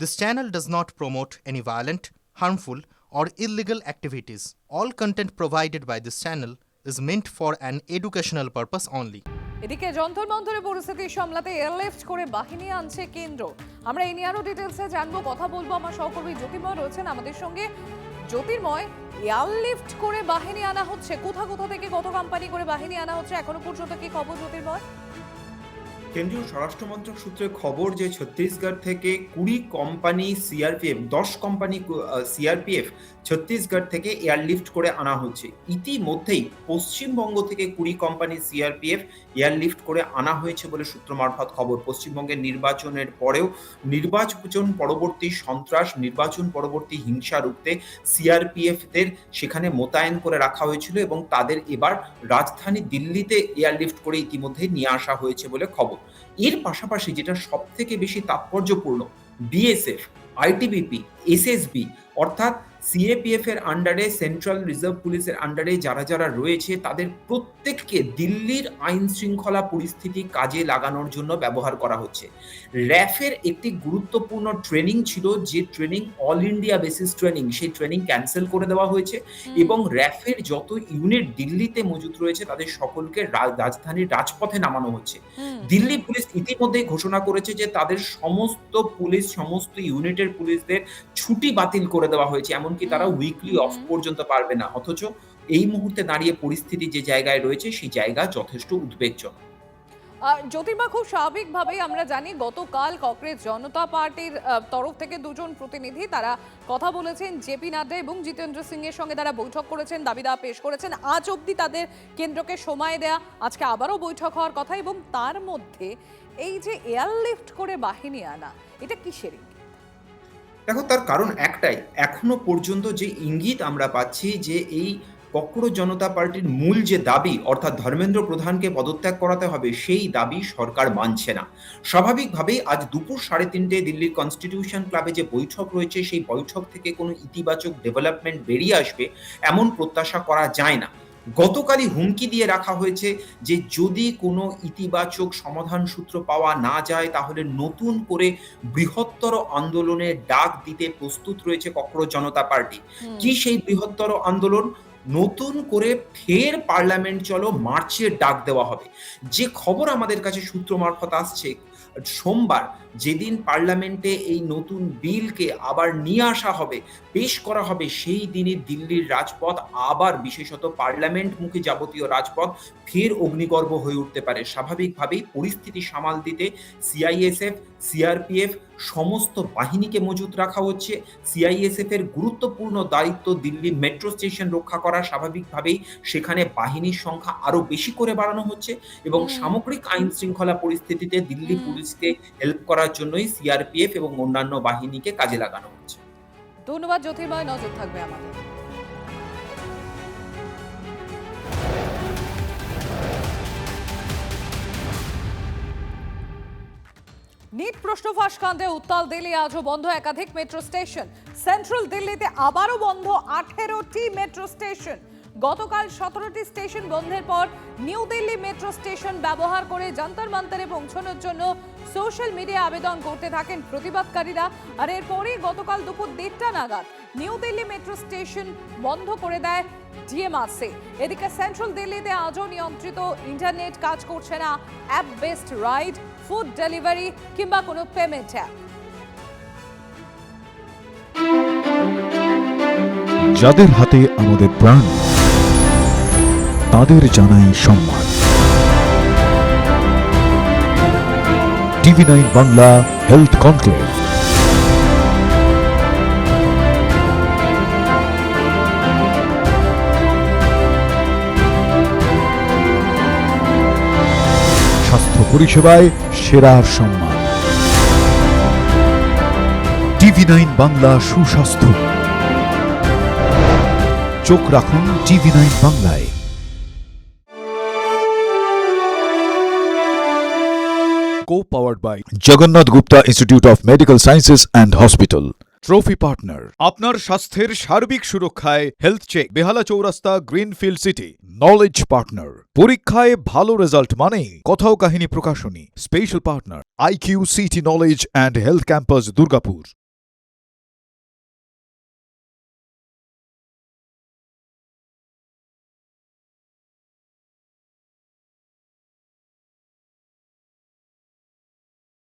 This channel does not promote any violent, harmful, or illegal activities. All content provided by this channel is meant for an educational purpose only. এদিকে যন্ত্র মন্ত্রের পরিস্থিতি সামলাতে airlift করে বাহিনী আনছে কেন্দ্র। আমরা এই নিয়ে আরো ডিটেলসে জানবো, কথা বলবো। আমার সহকর্মী জ্যোতির্ময় রয়েছেন আমাদের সঙ্গে। জ্যোতির্ময়, এয়ারলিফট করে বাহিনী আনা হচ্ছে, কোথা কোথা থেকে কত কোম্পানি করে বাহিনী আনা হচ্ছে, এখনো পর্যন্ত কি খবর জ্যোতির্ময়? কেন্দ্রীয় স্বরাষ্ট্রমন্ত্রক সূত্রে খবর যে ছত্তিশগড় থেকে 20 company CRPF 10 company CRPF Chhattisgarh থেকে এয়ারলিফট করে আনা হচ্ছে। ইতিমধ্যেই পশ্চিমবঙ্গ থেকে 20 কোম্পানি সিআরপিএফ এয়ারলিফট করে আনা হয়েছে বলে সূত্র মারফত খবর। পশ্চিমবঙ্গের নির্বাচনের পরেও নির্বাচন পরবর্তী সন্ত্রাস, নির্বাচন পরবর্তী হিংসা রুখতে সিআরপিএফদের সেখানে মোতায়েন করে রাখা হয়েছিল এবং তাদের এবার রাজধানী দিল্লিতে এয়ারলিফট করে ইতিমধ্যে নিয়ে আসা হয়েছে বলে খবর। এর পাশাপাশি যেটা সব থেকে বেশি তাৎপর্যপূর্ণ, বিএসএফ, আইটিবিপি, এসএসবি অর্থাৎ সিএপিএফ এর আন্ডারে, সেন্ট্রাল রিজার্ভ পুলিশের আন্ডারে যারা যারা রয়েছে তাদের প্রত্যেককে দিল্লির আইন শৃঙ্খলা পরিস্থিতি কাজে লাগানোর জন্য ব্যবহার করা হচ্ছে। র্যাফের একটি গুরুত্বপূর্ণ ট্রেনিং ছিল, যে training all India basis training, সেই ট্রেনিং ক্যান্সেল করে দেওয়া হয়েছে এবং র্যাফের যত ইউনিট দিল্লিতে মজুদ রয়েছে তাদের সকলকে রাজধানীর রাজপথে নামানো হচ্ছে। দিল্লি পুলিশ ইতিমধ্যেই ঘোষণা করেছে যে তাদের সমস্ত পুলিশ, সমস্ত ইউনিটের পুলিশদের ছুটি বাতিল করে দেওয়া হয়েছে, এমনকি তারা উইকলি অফ পর্যন্ত পারবে না। অথচ এই মুহূর্তে দাঁড়িয়ে পরিস্থিতি যে জায়গায় রয়েছে সেই জায়গা যথেষ্ট উদ্বেগজনক। জ্যোতির্ময়, খুব স্বাভাবিকভাবেই আমরা জানি গতকাল কংগ্রেস জনতা পার্টির তরফ থেকে দুজন প্রতিনিধি তারা কথা বলেছেন, জেপি নাড্ডা এবং জিতেন্দ্র সিং এর সঙ্গে তারা বৈঠক করেছেন, দাবি দাওয়া পেশ করেছেন। আজ অবধি তাদের কেন্দ্রকে সময় দেয়া, আজকে আবারও বৈঠক হওয়ার কথা। এবং তার মধ্যে এই যে এয়ারলিফট করে বাহিনী আনা, এটা কিসের ইঙ্গিত? দেখো, তার কারণ একটাই, এখনো পর্যন্ত যে ইঙ্গিত আমরা পাচ্ছি যে এই ককরোচ জনতা পার্টির মূল যে দাবি, অর্থাৎ ধর্মেন্দ্র প্রধানকে পদত্যাগ করাতে হবে, সেই দাবি সরকার মানছে না। স্বাভাবিকভাবেই আজ দুপুর 3:30 দিল্লির কনস্টিটিউশন ক্লাবে যে বৈঠক রয়েছে, সেই বৈঠক থেকে কোনো ইতিবাচক ডেভেলপমেন্ট বেরিয়ে আসবে এমন প্রত্যাশা করা যায় না। গতকালই হুমকি দিয়ে রাখা হয়েছে যে যদি কোনো ইতিবাচক সমাধান সূত্র পাওয়া না যায় তাহলে নতুন করে বৃহত্তর আন্দোলনের ডাক দিতে প্রস্তুত রয়েছে ককরোচ জনতা পার্টি। কি সেই বৃহত্তর আন্দোলন? নতুন করে ফের পার্লামেন্ট চলো মার্চের ডাক দেওয়া হবে। যে খবর আমাদের কাছে সূত্র মারফত আসছে, সোমবার যেদিন পার্লামেন্টে এই নতুন বিলকে আবার নিয়ে আসা হবে, পেশ করা হবে, সেই দিনই দিল্লির রাজপথ আবার, বিশেষত পার্লামেন্টমুখী যাবতীয় রাজপথ ফের অগ্নিগর্ভ হয়ে উঠতে পারে। স্বাভাবিকভাবেই পরিস্থিতি সামাল দিতে সিআইএসএফ, সিআরপিএফ সমস্ত বাহিনীকে মজুত রাখা হচ্ছে। সিআইএসএফ এর গুরুত্বপূর্ণ দায়িত্ব দিল্লি মেট্রো স্টেশন রক্ষা করা। স্বাভাবিকভাবেই সেখানে বাহিনীর সংখ্যা আরো বেশি করে বাড়ানো হচ্ছে এবং সামগ্রিক আইন শৃঙ্খলা পরিস্থিতিতে দিল্লি পুলিশকে হেল্প করার জন্যই সিআরপিএফ এবং অন্যান্য বাহিনীকে কাজে লাগানো হচ্ছে। ধন্যবাদ জ্যোতির্ময়, নজর থাকবে আমাদের। নিট প্রশ্ন ফাঁস কাণ্ডে উত্তাল দিল্লি, আজও বন্ধ একাধিক মেট্রো স্টেশন। সেন্ট্রাল দিল্লিতে আবারও বন্ধ 18টি মেট্রো স্টেশন। গতকাল 17টি স্টেশন বন্ধের পর নিউ দিল্লি মেট্রো স্টেশন ব্যবহার করে যন্তর মন্তরে পৌঁছানোর জন্য সোশ্যাল মিডিয়া আবেদন করতে থাকেন প্রতিবাদকারীরা। আর এরপরই গতকাল দুপুর 1:30টা নাগাদ নিউ দিল্লি মেট্রো স্টেশন বন্ধ করে দেয় ডিএমআরসি। এদিকে সেন্ট্রাল দিল্লিতে আজও নিয়ন্ত্রিত ইন্টারনেট কাজ করছে না, app based ride, food delivery কিংবা কোনো পেমেন্ট অ্যাপ। যাদের হাতে আমাদের প্রাণ, তাদের জানাই সম্মান। টিভি9 বাংলা হেলথ কনক্লেভ। স্বাস্থ্য পরিষেবায় সেরার সম্মান। টিভি9 বাংলা সুস্বাস্থ্য। চোখ রাখুন টিভি9 বাংলায়। Co-powered by Jagannath Gupta Institute of Medical Sciences and Hospital. Trophy partner. আপনার স্বাস্থ্যের সার্বিক সুরক্ষায় হেলথ চেক, বেহালা চৌরাস্তা, গ্রিনফিল্ড সিটি। নলেজ পার্টনার, পরীক্ষায় ভালো রেজাল্ট মানেই কথা ও কাহিনী প্রকাশনী। Special partner IQ city knowledge and health campus, Durgapur.